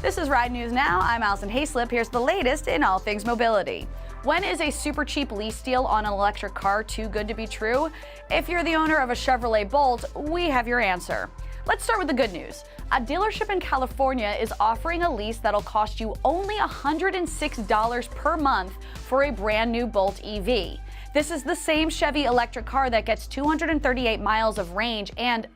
This is Ride News Now. I'm Alison Haislip. Here's the latest in all things mobility. When is a super cheap lease deal on an electric car too good to be true? If you're the owner of a Chevrolet Bolt, we have your answer. Let's start with the good news. A dealership in California is offering a lease that'll cost you only $106 per month for a brand new Bolt EV. This is the same Chevy electric car that gets 238 miles of range and,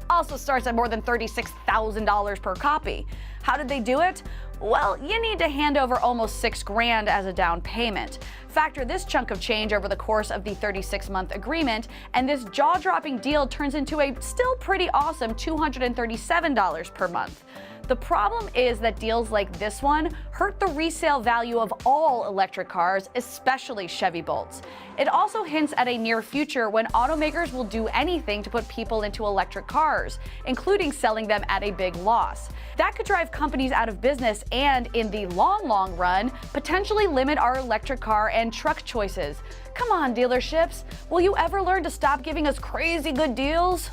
also starts at more than $36,000 per copy. How did they do it? Well, you need to hand over almost $6,000 as a down payment. Factor this chunk of change over the course of the 36-month agreement, and this jaw-dropping deal turns into a still pretty awesome $237 per month. The problem is that deals like this one hurt the resale value of all electric cars, especially Chevy Bolts. It also hints at a near future when automakers will do anything to put people into electric cars, including selling them at a big loss. That could drive companies out of business and, in the long run, potentially limit our electric car and truck choices. Come on, dealerships, will you ever learn to stop giving us crazy good deals?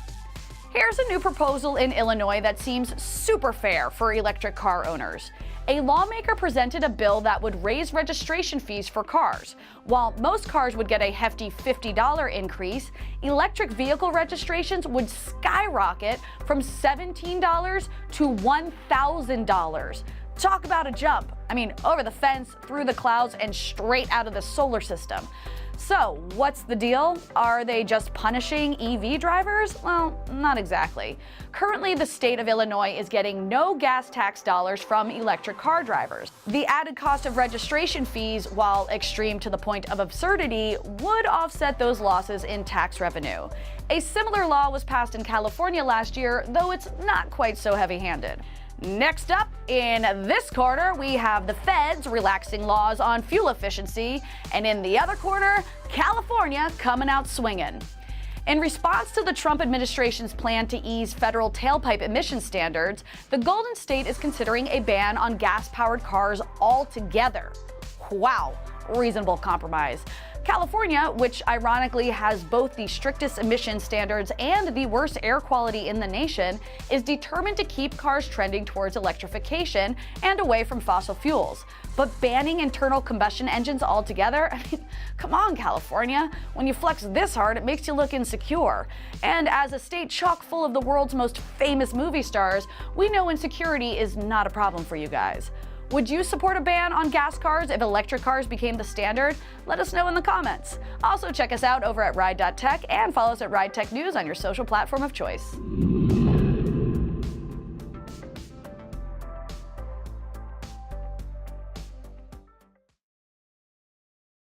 Here's a new proposal in Illinois that seems super fair for electric car owners. A lawmaker presented a bill that would raise registration fees for cars. While most cars would get a hefty $50 increase, electric vehicle registrations would skyrocket from $17 to $1,000. Talk about a jump. I mean, over the fence, through the clouds, and straight out of the solar system. So, what's the deal? Are they just punishing EV drivers? Well, not exactly. Currently, the state of Illinois is getting no gas tax dollars from electric car drivers. The added cost of registration fees, while extreme to the point of absurdity, would offset those losses in tax revenue. A similar law was passed in California last year, though it's not quite so heavy-handed. Next up, in this corner, we have the feds relaxing laws on fuel efficiency, and in the other corner, California coming out swinging. In response to the Trump administration's plan to ease federal tailpipe emission standards, the Golden State is considering a ban on gas-powered cars altogether. Wow, reasonable compromise. California, which ironically has both the strictest emission standards and the worst air quality in the nation, is determined to keep cars trending towards electrification and away from fossil fuels. But banning internal combustion engines altogether? I mean, come on, California. When you flex this hard, it makes you look insecure. And as a state chock full of the world's most famous movie stars, we know insecurity is not a problem for you guys. Would you support a ban on gas cars if electric cars became the standard? Let us know in the comments. Also, check us out over at Ride.Tech and follow us at RideTechNews on your social platform of choice.